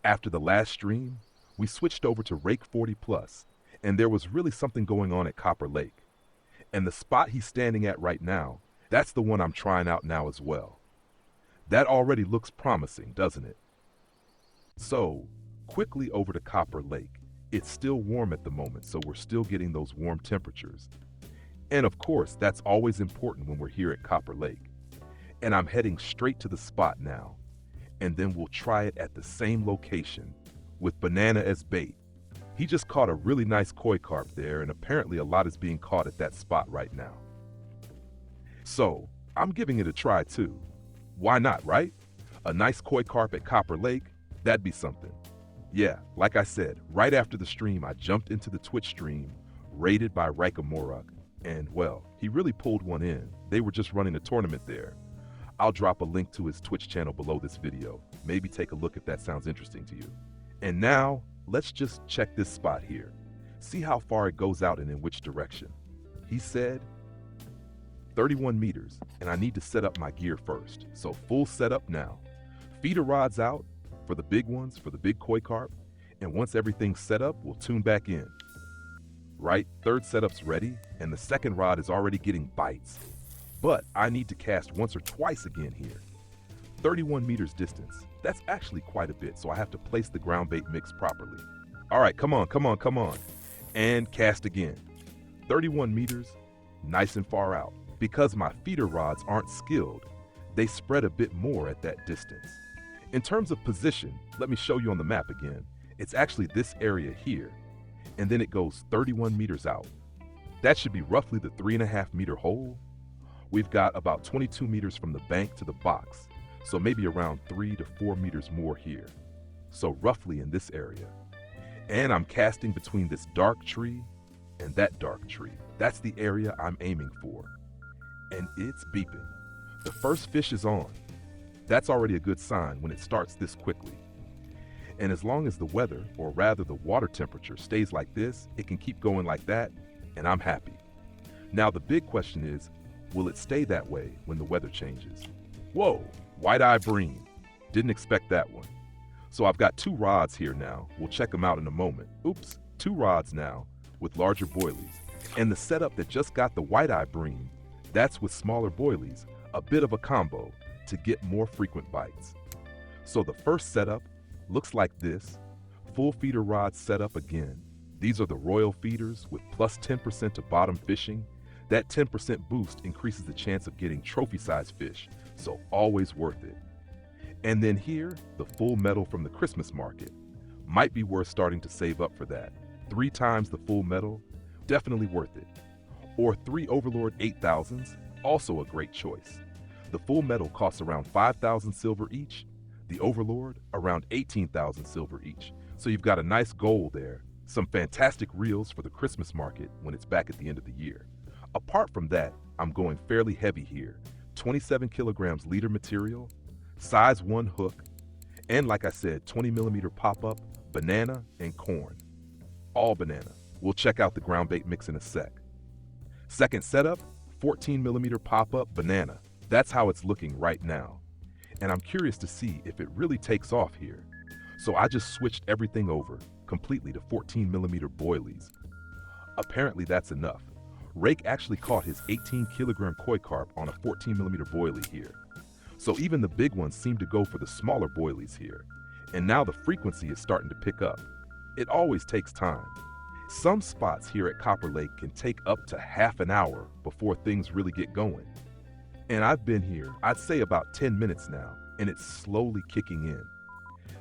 After the last stream, we switched over to Rake 40 Plus, and there was really something going on at Copper Lake. And the spot he's standing at right now, that's the one I'm trying out now as well. That already looks promising, doesn't it? So, quickly over to Copper Lake. It's still warm at the moment, so we're still getting those warm temperatures. And of course, that's always important when we're here at Copper Lake. And I'm heading straight to the spot now. And then we'll try it at the same location, with Banana as bait. He just caught a really nice koi carp there, and apparently a lot is being caught at that spot right now. So, I'm giving it a try too. Why not, right? A nice koi carp at Copper Lake, that'd be something. Yeah, like I said, right after the stream, I jumped into the Twitch stream, rated by Raikamorak, and well, he really pulled one in. They were just running a tournament there. I'll drop a link to his Twitch channel below this video. Maybe take a look if that sounds interesting to you. And now, let's just check this spot here. See how far it goes out and in which direction. He said 31 meters, and I need to set up my gear first. So full setup now. Feeder rods out for the big ones, for the big koi carp, and once everything's set up, we'll tune back in. Right, third setup's ready, and the second rod is already getting bites. But I need to cast once or twice again here. 31 meters distance. That's actually quite a bit, so I have to place the ground bait mix properly. All right, come on. And cast again. 31 meters, nice and far out. Because my feeder rods aren't skilled, they spread a bit more at that distance. In terms of position, let me show you on the map again. It's actually this area here, and then it goes 31 meters out. That should be roughly the 3.5 meter hole. We've got about 22 meters from the bank to the box, so maybe around 3 to 4 meters more here. So roughly in this area. And I'm casting between this dark tree and that dark tree. That's the area I'm aiming for. And it's beeping. The first fish is on. That's already a good sign when it starts this quickly. And as long as the weather, or rather the water temperature, stays like this, it can keep going like that, and I'm happy. Now the big question is, will it stay that way when the weather changes? Whoa, white-eye bream. Didn't expect that one. So I've got 2 rods here now. We'll check them out in a moment. Oops, 2 rods now with larger boilies. And the setup that just got the white-eye bream, that's with smaller boilies, a bit of a combo to get more frequent bites. So the first setup looks like this. Full feeder rod setup again. These are the royal feeders with plus 10% to bottom fishing. That 10% boost increases the chance of getting trophy-sized fish, so always worth it. And then here, the full metal from the Christmas market. Might be worth starting to save up for that. 3 times the full metal, definitely worth it. Or 3 Overlord 8000s, also a great choice. The full metal costs around 5,000 silver each, the Overlord around 18,000 silver each. So you've got a nice goal there. Some fantastic reels for the Christmas market when it's back at the end of the year. Apart from that, I'm going fairly heavy here. 27 kilograms leader material, size 1 hook, and like I said, 20mm pop-up, banana, and corn. All banana. We'll check out the ground bait mix in a sec. Second setup, 14mm pop-up banana. That's how it's looking right now. And I'm curious to see if it really takes off here. So I just switched everything over completely to 14mm boilies. Apparently that's enough. Rake actually caught his 18-kilogram koi carp on a 14mm boilie here. So even the big ones seem to go for the smaller boilies here. And now the frequency is starting to pick up. It always takes time. Some spots here at Copper Lake can take up to half an hour before things really get going. And I've been here, I'd say about 10 minutes now, and it's slowly kicking in.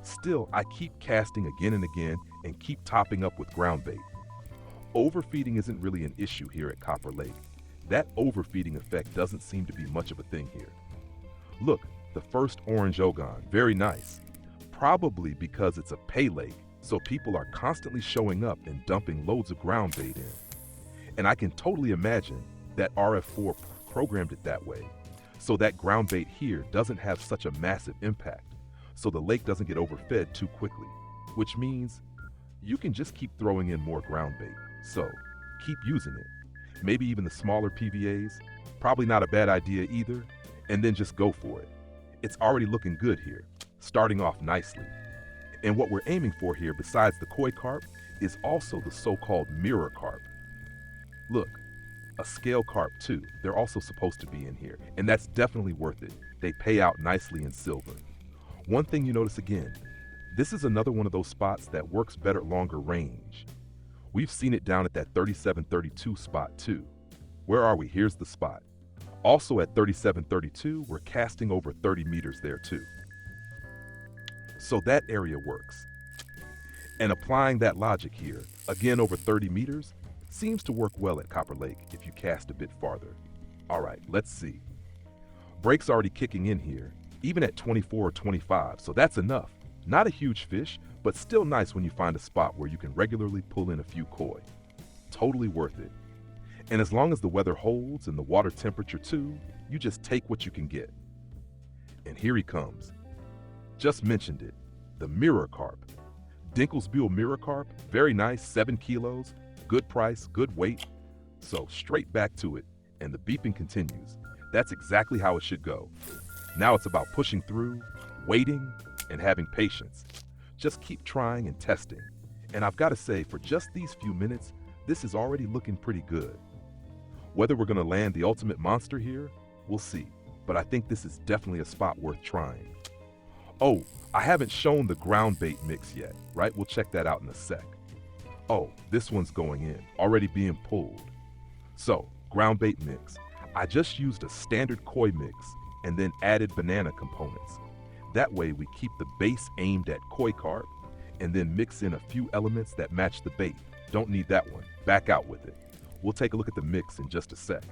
Still, I keep casting again and again and keep topping up with ground bait. Overfeeding isn't really an issue here at Copper Lake. That overfeeding effect doesn't seem to be much of a thing here. Look, the first orange ogon, very nice. Probably because it's a pay lake, so people are constantly showing up and dumping loads of ground bait in. And I can totally imagine that RF4 programmed it that way, so that ground bait here doesn't have such a massive impact, so the lake doesn't get overfed too quickly, which means you can just keep throwing in more ground bait. So keep using it. Maybe even the smaller PVAs, probably not a bad idea either, and then just go for it. It's already looking good here, starting off nicely. And what we're aiming for here, besides the koi carp, is also the so-called mirror carp. Look, a scale carp too. They're also supposed to be in here, and that's definitely worth it. They pay out nicely in silver. One thing you notice again, this is another one of those spots that works better at longer range. We've seen it down at that 37-32 spot too. Where are we? Here's the spot. Also at 37-32, we're casting over 30 meters there too. So that area works. And applying that logic here, again over 30 meters, seems to work well at Copper Lake if you cast a bit farther. All right, let's see. Break's already kicking in here, even at 24 or 25, so that's enough. Not a huge fish, but still nice when you find a spot where you can regularly pull in a few koi. Totally worth it. And as long as the weather holds and the water temperature too, you just take what you can get. And here he comes. Just mentioned it, the mirror carp. Dinkelsbühl mirror carp, very nice, 7 kilos, good price, good weight. So straight back to it, and the beeping continues. That's exactly how it should go. Now it's about pushing through, waiting, and having patience. Just keep trying and testing. And I've got to say, for just these few minutes, this is already looking pretty good. Whether we're going to land the ultimate monster here, we'll see. But I think this is definitely a spot worth trying. Oh, I haven't shown the ground bait mix yet, right? We'll check that out in a sec. Oh, this one's going in, already being pulled. So, ground bait mix. I just used a standard koi mix and then added banana components. That way we keep the base aimed at koi carp and then mix in a few elements that match the bait. Don't need that one, back out with it. We'll take a look at the mix in just a sec.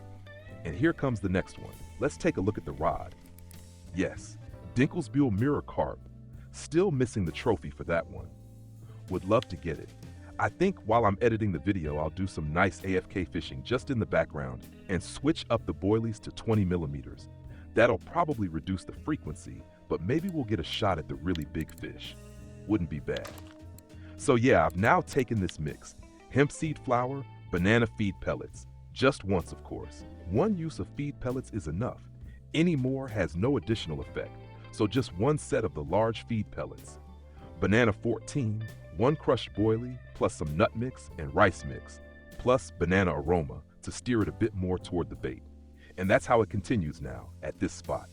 And here comes the next one. Let's take a look at the rod. Yes, Dinkelsbühl mirror carp. Still missing the trophy for that one. Would love to get it. I think while I'm editing the video, I'll do some nice AFK fishing just in the background and switch up the boilies to 20 millimeters. That'll probably reduce the frequency, but maybe we'll get a shot at the really big fish. Wouldn't be bad. So yeah, I've now taken this mix. Hemp seed flour, banana feed pellets. Just once, of course. One use of feed pellets is enough. Any more has no additional effect. So just one set of the large feed pellets. Banana 14, one crushed boilie, plus some nut mix and rice mix, plus banana aroma to steer it a bit more toward the bait. And that's how it continues now, at this spot.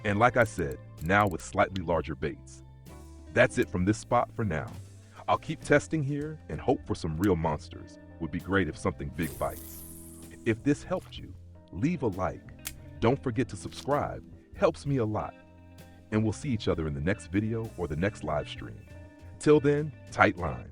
And like I said, now with slightly larger baits. That's it from this spot for now. I'll keep testing here and hope for some real monsters. Would be great if something big bites. If this helped you, leave a like. Don't forget to subscribe, helps me a lot. And we'll see each other in the next video or the next live stream. Till then, tight line.